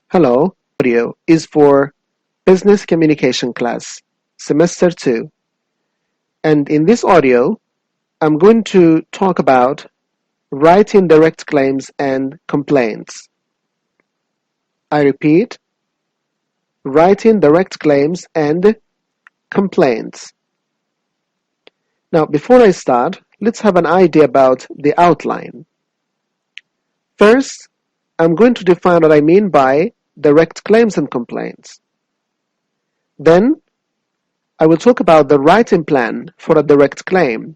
Hello, audio is for Business Communication class, Semester 2. And in this audio, I'm going to talk about writing direct claims and complaints. I repeat, writing direct claims and complaints. Now, before I start, let's have an idea about the outline. First, I'm going to define what I mean by direct claims and complaints. Then, I will talk about the writing plan for a direct claim.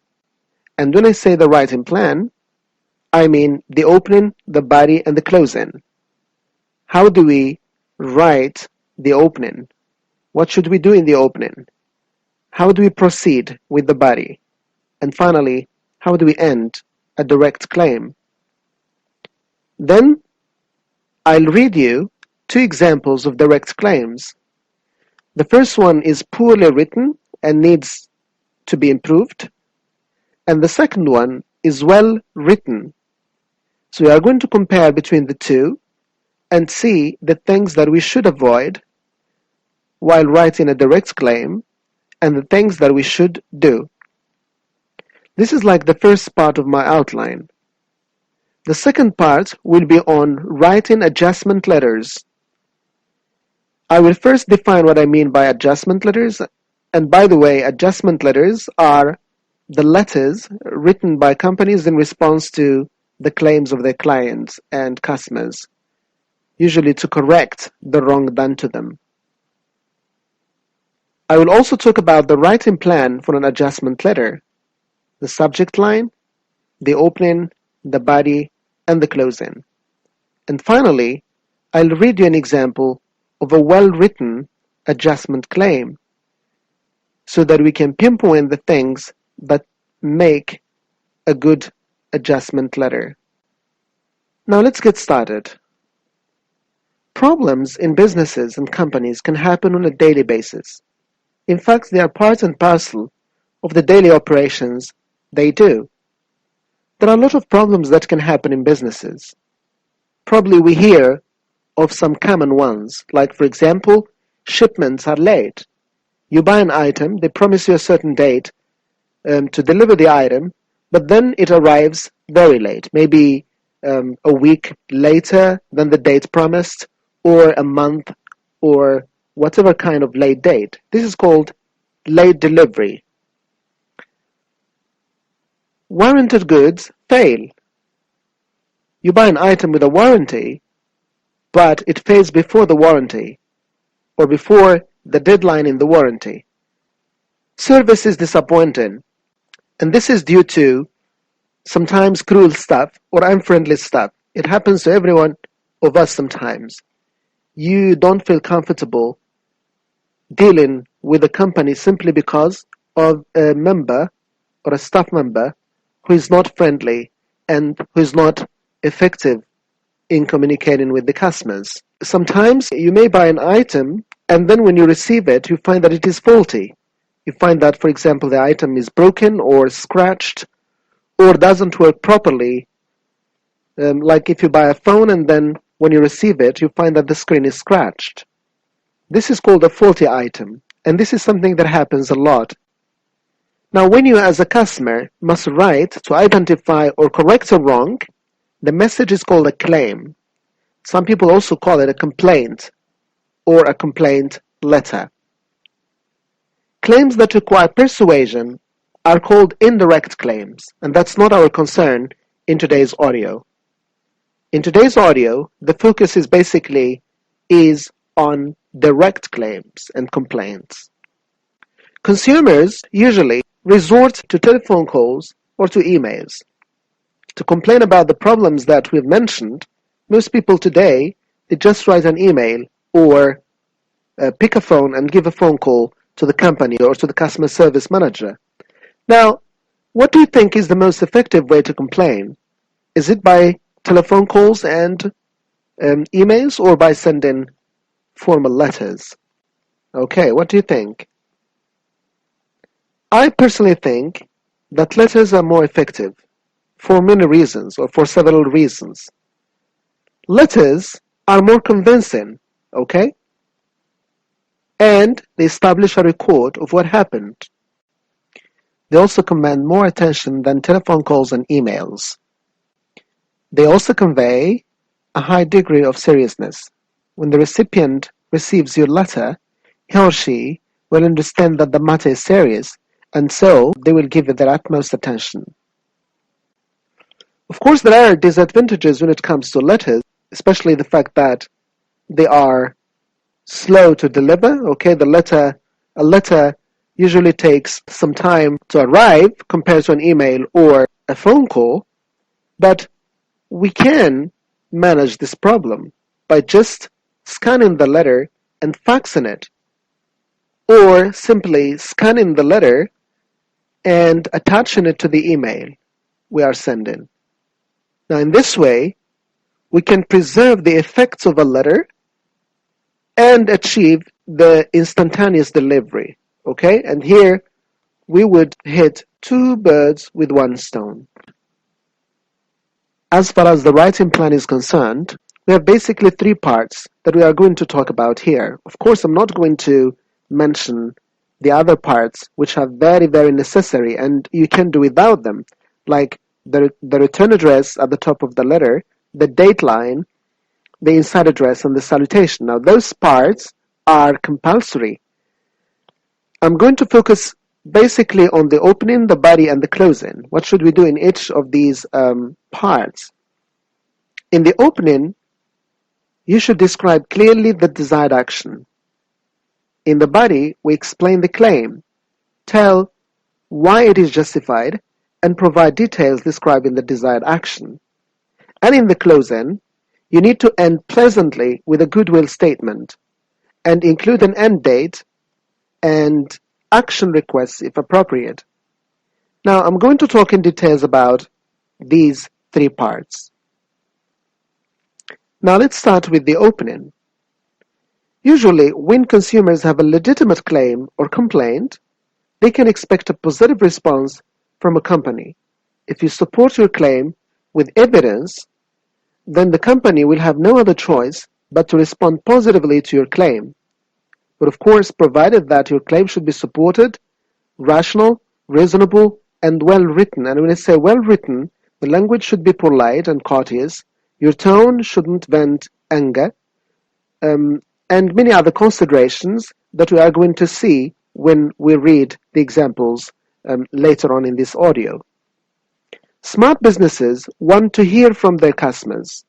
And when I say the writing plan, I mean the opening, the body, and the closing. How do we write the opening? What should we do in the opening? How do we proceed with the body? And finally, how do we end a direct claim? Then, I'll read you two examples of direct claims. The first one is poorly written and needs to be improved. And the second one is well written. So we are going to compare between the two and see the things that we should avoid while writing a direct claim and the things that we should do. This is like the first part of my outline. The second part will be on writing adjustment letters. I will first define what I mean by adjustment letters. And by the way, adjustment letters are the letters written by companies in response to the claims of their clients and customers, usually to correct the wrong done to them. I will also talk about the writing plan for an adjustment letter, the subject line, the opening, the body, and the closing. And finally, I'll read you an example of a well-written adjustment claim so that we can pinpoint the things that make a good adjustment letter. Now let's get started. Problems in businesses and companies can happen on a daily basis. In fact, they are part and parcel of the daily operations they do. There are a lot of problems that can happen in businesses. Probably we hear of some common ones, like for example, shipments are late. You buy an item, they promise you a certain date to deliver the item, but then it arrives very late, maybe a week later than the date promised, or a month, or whatever kind of late date. This is called late delivery. Warranted goods fail. You buy an item with a warranty, but it fails before the warranty, or before the deadline in the warranty. Service is disappointing, and this is due to sometimes cruel stuff or unfriendly stuff. It happens to every one of us sometimes. You don't feel comfortable dealing with a company simply because of a member or a staff member who is not friendly and who is not effective in communicating with the customers. Sometimes you may buy an item and then when you receive it, you find that it is faulty. You find that, for example, the item is broken or scratched or doesn't work properly. Like if you buy a phone and then when you receive it, you find that the screen is scratched. This is called a faulty item, and this is something that happens a lot. Now, when you as a customer must write to identify or correct a wrong, the message is called a claim. Some people also call it a complaint or a complaint letter. Claims that require persuasion are called indirect claims, and that's not our concern in today's audio. In today's audio, the focus is basically on direct claims and complaints. Consumers usually resort to telephone calls or to emails. To complain about the problems that we've mentioned, most people today, they just write an email or pick a phone and give a phone call to the company or to the customer service manager. Now, what do you think is the most effective way to complain? Is it by telephone calls and emails or by sending formal letters? Okay, what do you think? I personally think that letters are more effective for many reasons or for several reasons. Letters are more convincing okay? And they establish a record of what happened. They also command more attention than telephone calls and emails. They also convey a high degree of seriousness. When the recipient receives your letter, he or she will understand that the matter is serious, and so they will give it their utmost attention. Of course, there are disadvantages when it comes to letters, especially the fact that they are slow to deliver. Okay, a letter usually takes some time to arrive compared to an email or a phone call, but we can manage this problem by just scanning the letter and faxing it, or simply scanning the letter and attaching it to the email we are sending. Now, in this way, we can preserve the effects of a letter and achieve the instantaneous delivery. Okay, and here we would hit two birds with one stone. As far as the writing plan is concerned, we have basically three parts that we are going to talk about here. Of course, I'm not going to mention the other parts which are very, very necessary and you can do without them, like the return address at the top of the letter, the date line, the inside address, and the salutation. Now, those parts are compulsory. I'm going to focus basically on the opening, the body, and the closing. What should we do in each of these parts? In the opening, you should describe clearly the desired action. In the body, we explain the claim, tell why it is justified, and provide details describing the desired action. And in the closing, you need to end pleasantly with a goodwill statement and include an end date and action requests if appropriate. Now, I'm going to talk in details about these three parts. Now, let's start with the opening. Usually, when consumers have a legitimate claim or complaint, they can expect a positive response from a company. If you support your claim with evidence, then the company will have no other choice but to respond positively to your claim. But of course, provided that your claim should be supported, rational, reasonable, and well written. And when I say well written, the language should be polite and courteous. Your tone shouldn't vent anger, and many other considerations that we are going to see when we read the examples later on in this audio. Smart businesses want to hear from their customers.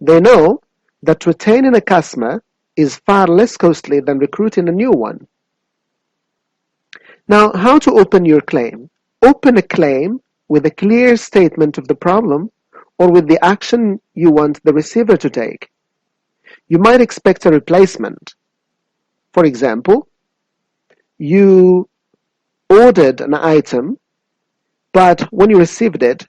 They know that retaining a customer is far less costly than recruiting a new one. Now, how to open your claim? Open a claim with a clear statement of the problem or with the action you want the receiver to take. You might expect a replacement. For example, you ordered an item, but when you received it,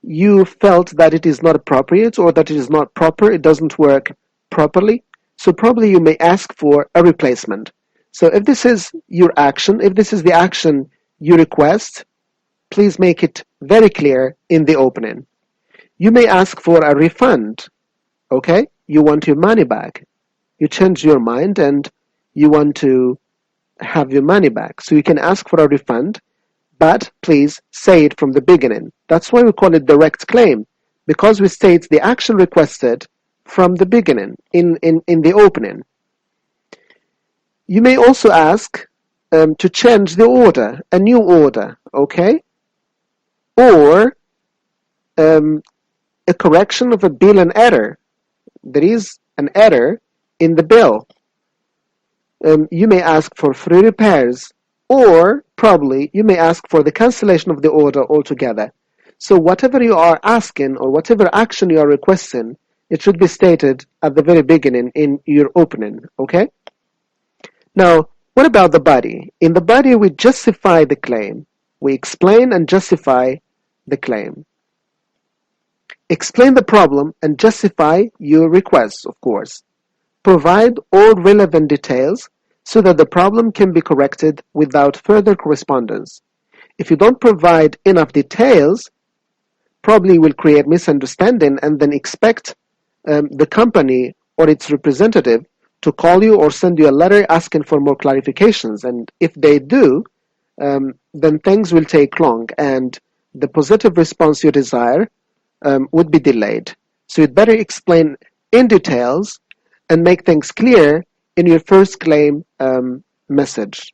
you felt that it is not appropriate or that it is not proper, it doesn't work properly. So probably you may ask for a replacement. So if this is your action, if this is the action you request, please make it very clear in the opening. You may ask for a refund, okay? You want your money back. You change your mind and you want to have your money back. So you can ask for a refund, but please say it from the beginning. That's why we call it direct claim, because we state the action requested from the beginning, in the opening. You may also ask to change the order, a new order, okay? Or a correction of a bill and error. There is an error in the bill. You may ask for free repairs, or probably you may ask for the cancellation of the order altogether. So whatever you are asking or whatever action you are requesting, it should be stated at the very beginning in your opening, okay? Now, what about the body? In the body, we justify the claim. We explain and justify the claim. Explain the problem and justify your request, of course. Provide all relevant details so that the problem can be corrected without further correspondence. If you don't provide enough details, probably you will create misunderstanding and then expect the company or its representative to call you or send you a letter asking for more clarifications. And if they do, then things will take long and the positive response you desire would be delayed. So you'd better explain in details and make things clear in your first claim message.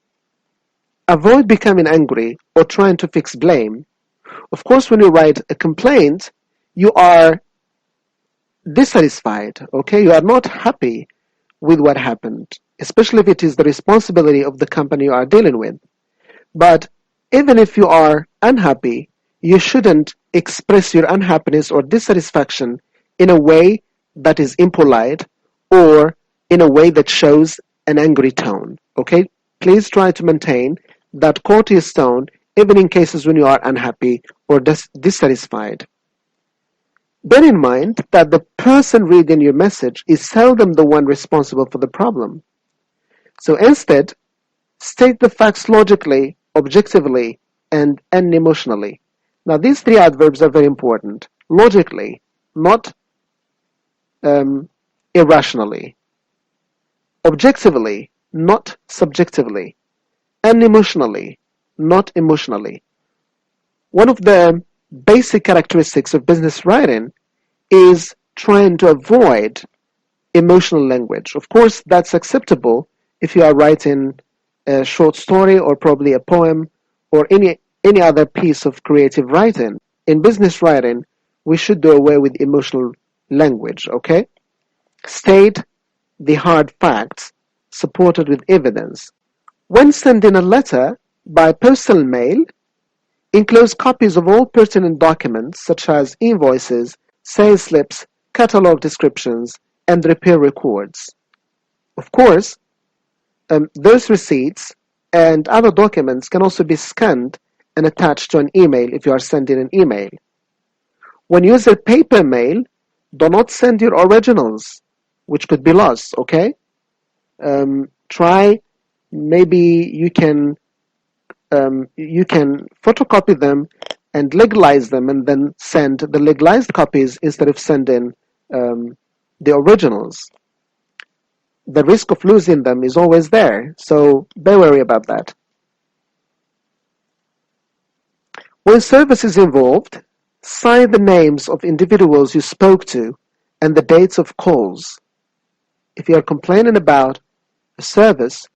Avoid becoming angry or trying to fix blame. Of course, when you write a complaint, you are dissatisfied, okay? You are not happy with what happened, especially if it is the responsibility of the company you are dealing with. But even if you are unhappy, you shouldn't express your unhappiness or dissatisfaction in a way that is impolite or in a way that shows an angry tone, okay? Please try to maintain that courteous tone even in cases when you are unhappy or dissatisfied. Bear in mind that the person reading your message is seldom the one responsible for the problem. So instead, state the facts logically, objectively, and unemotionally. Now these three adverbs are very important. Logically, not irrationally. Objectively, not subjectively. Unemotionally, not emotionally. One of the basic characteristics of business writing is trying to avoid emotional language. Of course, that's acceptable if you are writing a short story or probably a poem or any other piece of creative writing. In business writing, we should do away with emotional language, okay? State the hard facts supported with evidence. When sending a letter by postal mail, enclose copies of all pertinent documents such as invoices, sales slips, catalog descriptions, and repair records. Of course, those receipts and other documents can also be scanned and attached to an email if you are sending an email. When you use a paper mail, do not send your originals, which could be lost, okay? Try, maybe you can photocopy them and legalize them and then send the legalized copies instead of sending the originals. The risk of losing them is always there, so be wary about that. When service is involved, sign the names of individuals you spoke to and the dates of calls. If you are complaining about a service,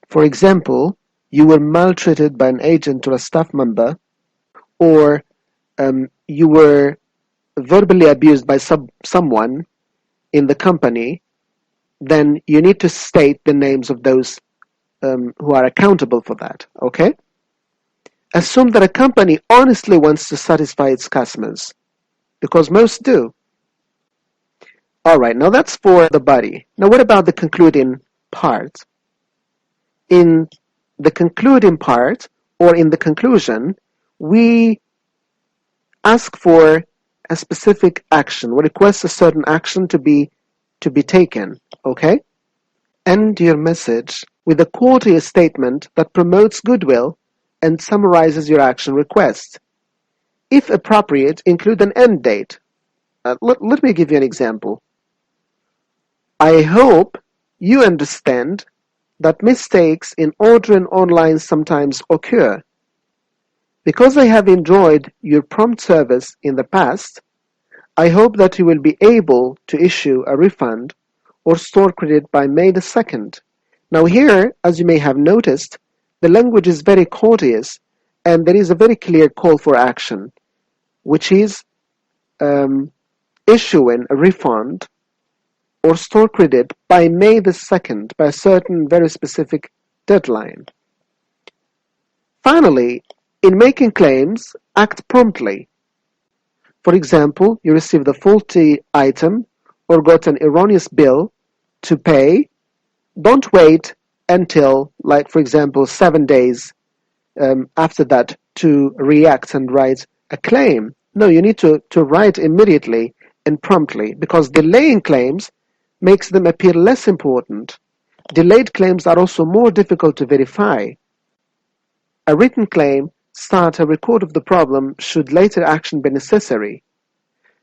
for example, you were maltreated by an agent or a staff member, or you were verbally abused by someone in the company, then you need to state the names of those who are accountable for that, okay? Assume that a company honestly wants to satisfy its customers, because most do. Alright, now that's for the body. Now what about the concluding part? In the concluding part, or in the conclusion, we ask for a specific action. We request a certain action to be taken, okay? End your message with a courteous statement that promotes goodwill and summarizes your action request. If appropriate, include an end date. Let me give you an example. I hope you understand that mistakes in ordering online sometimes occur. Because I have enjoyed your prompt service in the past, I hope that you will be able to issue a refund or store credit by May the 2nd. Now here, as you may have noticed, the language is very courteous and there is a very clear call for action, which is issuing a refund or store credit by May the 2nd, by a certain very specific deadline. Finally, in making claims, act promptly. For example, you received a faulty item or got an erroneous bill to pay. Don't wait until, like for example, 7 days after that to react and write a claim. No, you need to write immediately and promptly, because delaying claims makes them appear less important. Delayed claims are also more difficult to verify. A written claim starts a record of the problem should later action be necessary.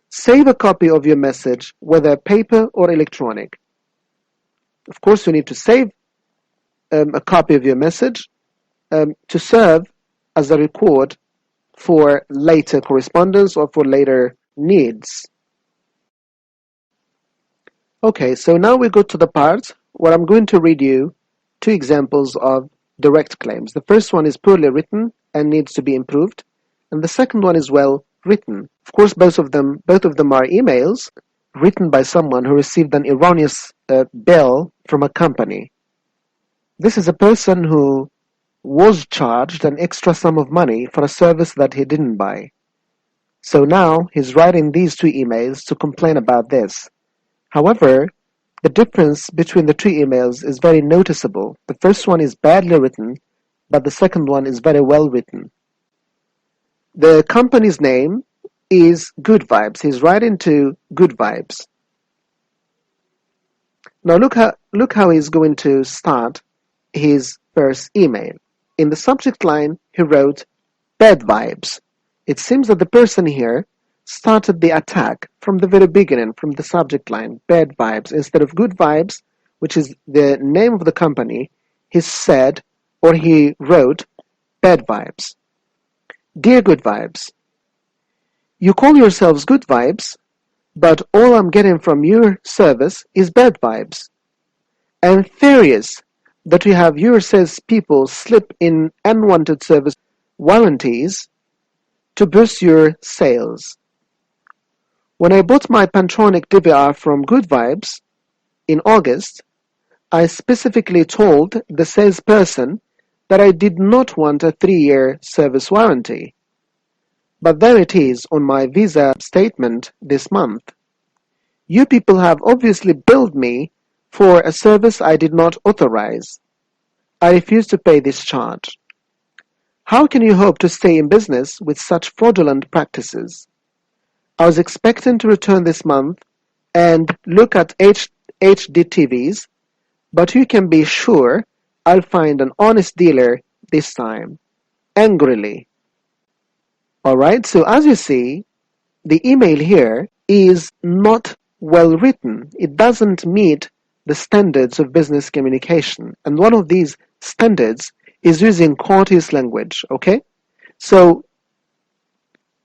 Save a copy of your message, whether paper or electronic. Of course, you need to save a copy of your message to serve as a record for later correspondence or for later needs. Okay, so now we go to the part where I'm going to read you two examples of direct claims. The first one is poorly written and needs to be improved, and the second one is well written. Of course, both of them are emails written by someone who received an erroneous bill from a company. This is a person who was charged an extra sum of money for a service that he didn't buy. So now he's writing these two emails to complain about this. However, the difference between the two emails is very noticeable. The first one is badly written, but the second one is very well written. The company's name is Good Vibes. He's writing to Good Vibes. Now look how he's going to start his first email. In the subject line, he wrote bad vibes. It seems that the person here started the attack from the very beginning, from the subject line, bad vibes. Instead of good vibes, which is the name of the company, he said, or he wrote, bad vibes. Dear Good Vibes, you call yourselves Good Vibes, but all I'm getting from your service is bad vibes. I'm furious that you have your salespeople slip in unwanted service warranties to boost your sales. When I bought my Pantronic DVR from Good Vibes in August, I specifically told the salesperson that I did not want a 3-year service warranty. But there it is on my Visa statement this month. You people have obviously billed me for a service I did not authorize. I refuse to pay this charge. How can you hope to stay in business with such fraudulent practices? I was expecting to return this month and look at HD TVs, but you can be sure I'll find an honest dealer this time. Angrily. Alright, so as you see, the email here is not well written. It doesn't meet the standards of business communication. And one of these standards is using courteous language, okay? So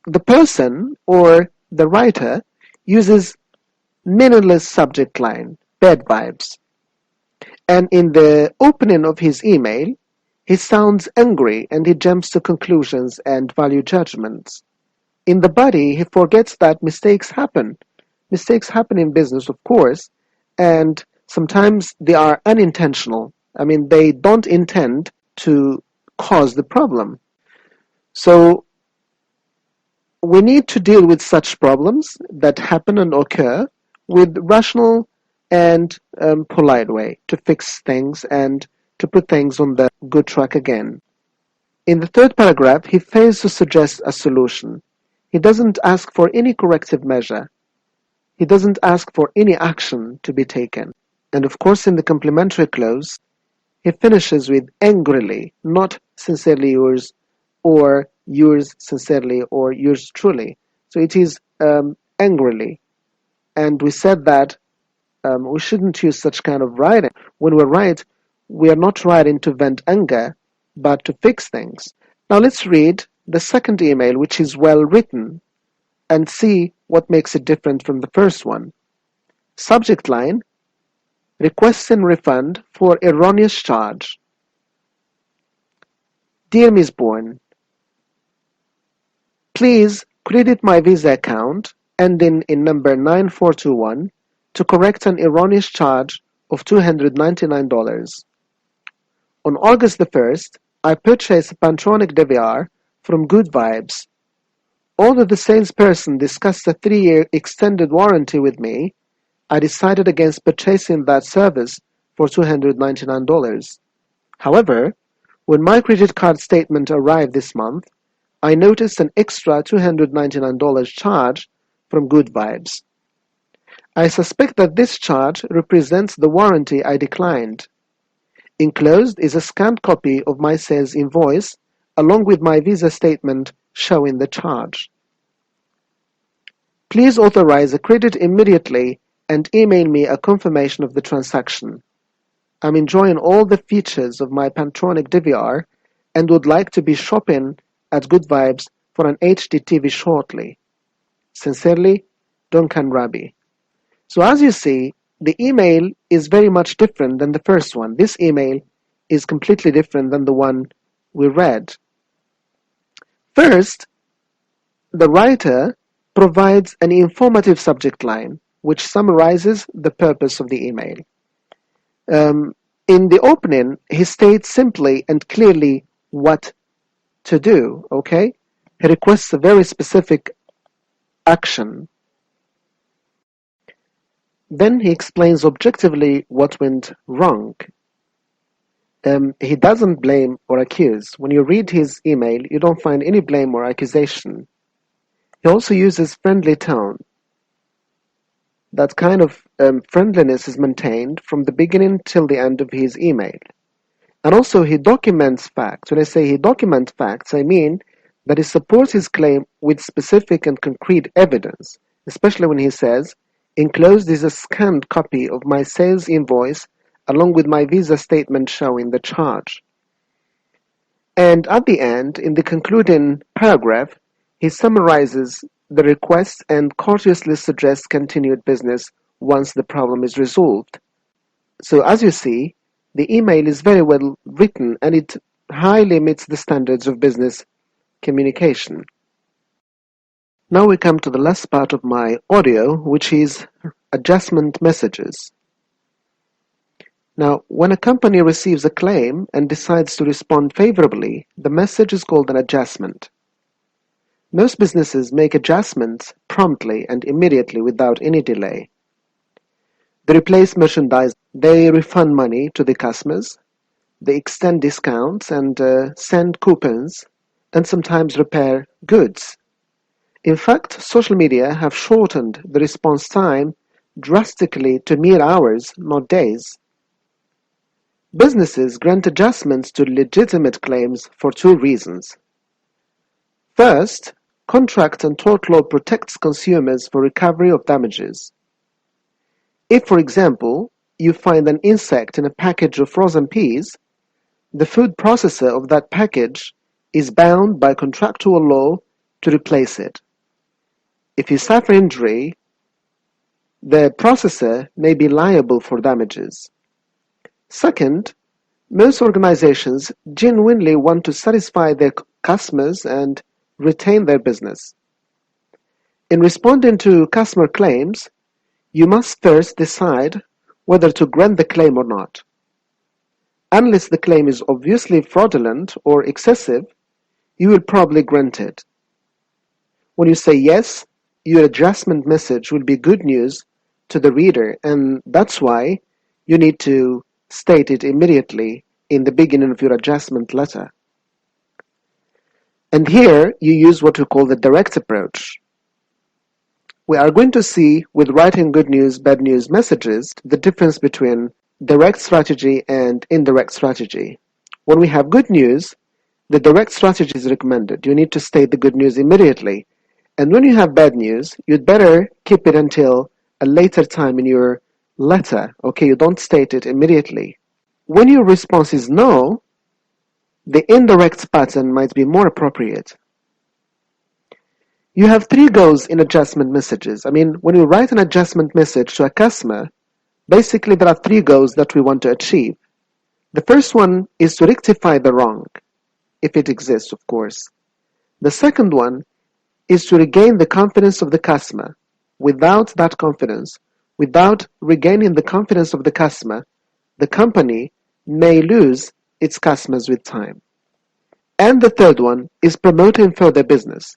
the person or the writer uses meaningless subject line, bad vibes. And in the opening of his email, he sounds angry and he jumps to conclusions and value judgments. In the body, he forgets that mistakes happen. Mistakes happen in business, of course, and sometimes they are unintentional. I mean, they don't intend to cause the problem. So we need to deal with such problems that happen and occur with rational and polite way to fix things and to put things on the good track again. In the third paragraph, he fails to suggest a solution. He doesn't ask for any corrective measure. He doesn't ask for any action to be taken. And of course, in the complimentary clause, he finishes with angrily, not sincerely yours, or yours sincerely, or yours truly. So it is angrily. And we said that we shouldn't use such kind of writing. When we write, we are not writing to vent anger, but to fix things. Now let's read the second email, which is well written, and see what makes it different from the first one. Subject line, requesting refund for erroneous charge. Dear Miss Bourne, please credit my Visa account ending in number 9421 to correct an erroneous charge of $299. On August the 1st, I purchased a Pantronic DVR from Good Vibes. Although the salesperson discussed a 3-year extended warranty with me, I decided against purchasing that service for $299. However, when my credit card statement arrived this month, I noticed an extra $299 charge from Good Vibes. I suspect that this charge represents the warranty I declined. Enclosed is a scanned copy of my sales invoice along with my Visa statement showing the charge. Please authorize a credit immediately and email me a confirmation of the transaction. I'm enjoying all the features of my Pantronic DVR and would like to be shopping at Good Vibes for an HD TV shortly. Sincerely, Duncan Rabi. So as you see, the email is very much different than the first one. This email is completely different than the one we read. First, the writer provides an informative subject line which summarizes the purpose of the email. In the opening, he states simply and clearly what to do, okay? He requests a very specific action. Then he explains objectively what went wrong. He doesn't blame or accuse. When you read his email, you don't find any blame or accusation. He also uses friendly tone. That kind of friendliness is maintained from the beginning till the end of his email. And also he documents facts. When I say he documents facts, I mean that he supports his claim with specific and concrete evidence, especially when he says, enclosed is a scanned copy of my sales invoice along with my visa statement showing the charge. And at the end, in the concluding paragraph, he summarizes the request and courteously suggests continued business once the problem is resolved. So as you see, the email is very well written and it highly meets the standards of business communication. Now we come to the last part of my audio, which is adjustment messages. Now, when a company receives a claim and decides to respond favorably, the message is called an adjustment. Most businesses make adjustments promptly and immediately without any delay. They replace merchandise, they refund money to the customers, they extend discounts and send coupons, and sometimes repair goods. In fact, social media have shortened the response time drastically to mere hours, not days. Businesses grant adjustments to legitimate claims for two reasons. First, contract and tort law protects consumers for recovery of damages. If, for example, you find an insect in a package of frozen peas, the food processor of that package is bound by contractual law to replace it. If you suffer injury, the processor may be liable for damages. Second, most organizations genuinely want to satisfy their customers and retain their business. In responding to customer claims, you must first decide whether to grant the claim or not. Unless the claim is obviously fraudulent or excessive, you will probably grant it. When you say yes, your adjustment message will be good news to the reader, and that's why you need to state it immediately in the beginning of your adjustment letter. And here you use what we call the direct approach. We are going to see with writing good news, bad news messages the difference between direct strategy and indirect strategy. When we have good news, the direct strategy is recommended. You need to state the good news immediately. And when you have bad news, you'd better keep it until a later time in your letter. Okay, you don't state it immediately. When your response is no, the indirect pattern might be more appropriate. You have three goals in adjustment messages. When you write an adjustment message to a customer, basically there are three goals that we want to achieve. The first one is to rectify the wrong, if it exists, of course. The second one is to regain the confidence of the customer. Without that confidence, without regaining the confidence of the customer, the company may lose its customers with time. And the third one is promoting further business.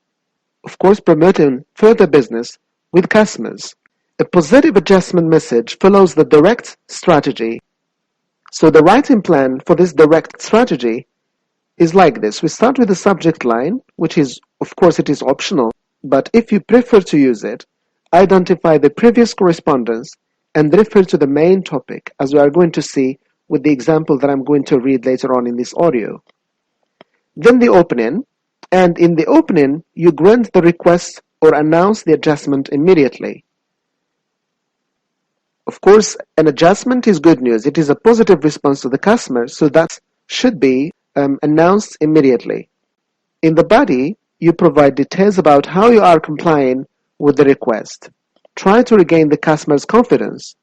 Of course, promoting further business with customers. A positive adjustment message follows the direct strategy. So the writing plan for this direct strategy is like this. We start with the subject line, which is, of course, it is optional, but if you prefer to use it, identify the previous correspondence and refer to the main topic, as we are going to see with the example that I'm going to read later on in this audio. Then the opening, and in the opening, you grant the request or announce the adjustment immediately. Of course, an adjustment is good news. It is a positive response to the customer, so that should be announced immediately. In the body, you provide details about how you are complying with the request. Try to regain the customer's confidence.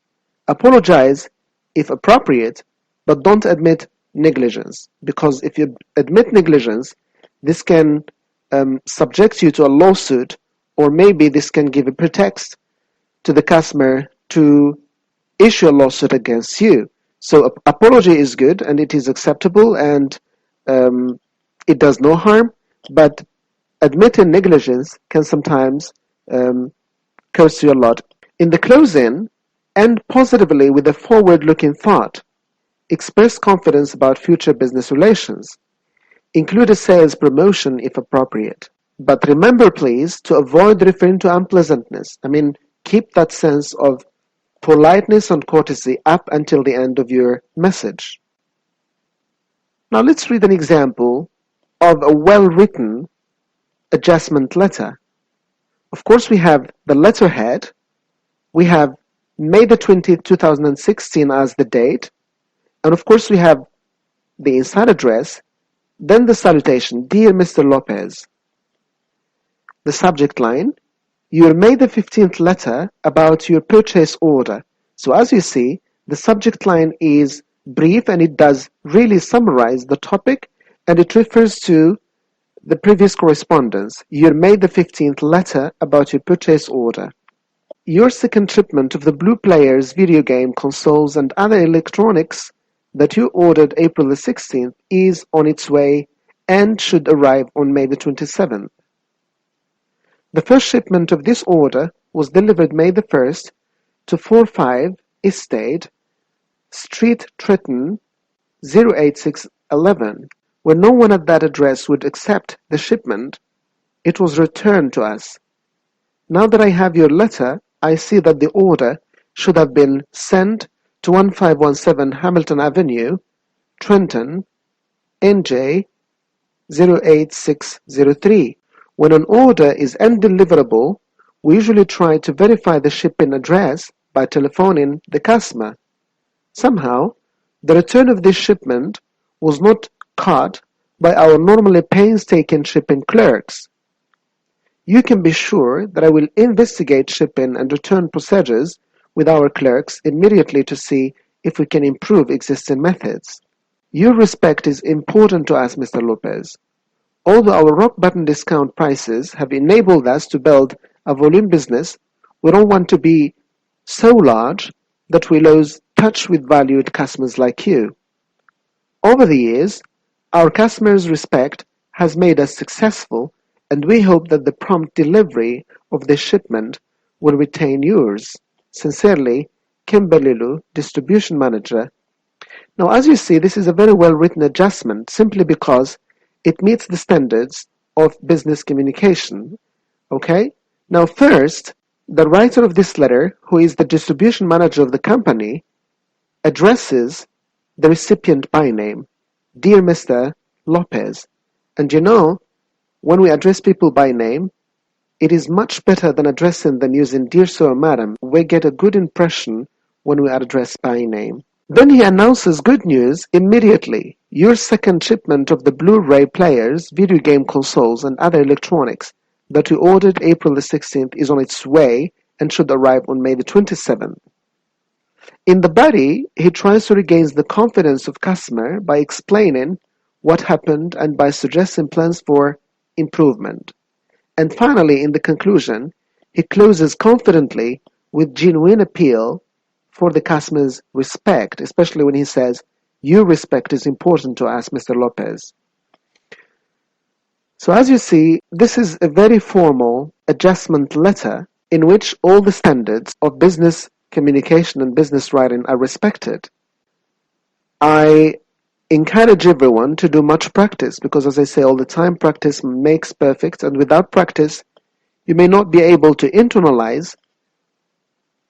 Apologize if appropriate, but don't admit negligence, because if you admit negligence, this can subject you to a lawsuit, or maybe this can give a pretext to the customer to issue a lawsuit against you. So apology is good and it is acceptable, and it does no harm, but admitting negligence can sometimes cost you a lot. In the closing, end positively with a forward-looking thought. Express confidence about future business relations. Include a sales promotion if appropriate. But remember, please, to avoid referring to unpleasantness. Keep that sense of politeness and courtesy up until the end of your message. Now let's read an example of a well-written adjustment letter. Of course, we have the letterhead. We have May the 20th, 2016 as the date. And of course, we have the inside address. Then the salutation, Dear Mr. Lopez. The subject line, your May the 15th letter about your purchase order. So as you see, the subject line is brief and it does really summarize the topic, and it refers to the previous correspondence, your May the 15th letter about your purchase order. Your second shipment of the Blue Players video game consoles and other electronics that you ordered April the 16th is on its way and should arrive on May the 27th. The first shipment of this order was delivered May the 1st to 45 Estate Street, Trenton 08611. When no one at that address would accept the shipment, it was returned to us. Now that I have your letter, I see that the order should have been sent to 1517 Hamilton Avenue, Trenton, NJ 08603. When an order is undeliverable, we usually try to verify the shipping address by telephoning the customer. Somehow, the return of this shipment was not caught by our normally painstaking shipping clerks. You can be sure that I will investigate shipping and return procedures with our clerks immediately to see if we can improve existing methods. Your respect is important to us, Mr. Lopez. Although our rock-bottom discount prices have enabled us to build a volume business, we don't want to be so large that we lose touch with valued customers like you. Over the years, our customers' respect has made us successful, and we hope that the prompt delivery of this shipment will retain yours. Sincerely, Kimberly Lou, Distribution Manager. Now, as you see, this is a very well-written adjustment simply because it meets the standards of business communication. Okay? Now, first, the writer of this letter, who is the distribution manager of the company, addresses the recipient by name, Dear Mr. Lopez. And you know, when we address people by name, it is much better than addressing them using Dear Sir or Madam. We get a good impression when we are addressed by name. Then he announces good news immediately. Your second shipment of the Blu-ray players, video game consoles, and other electronics that you ordered April the 16th is on its way and should arrive on May the 27th. In the body, he tries to regain the confidence of customer by explaining what happened and by suggesting plans for improvement. And finally, in the conclusion, he closes confidently with genuine appeal for the customer's respect, especially when he says, your respect is important to us, Mr. Lopez. So as you see, this is a very formal adjustment letter in which all the standards of business communication and business writing are respected. I encourage everyone to do much practice because, as I say all the time, practice makes perfect, and without practice, you may not be able to internalize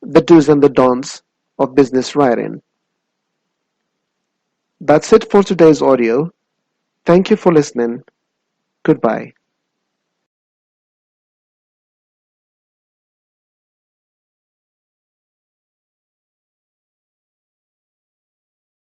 the do's and the don'ts of business writing. That's it for today's audio. Thank you for listening. Goodbye.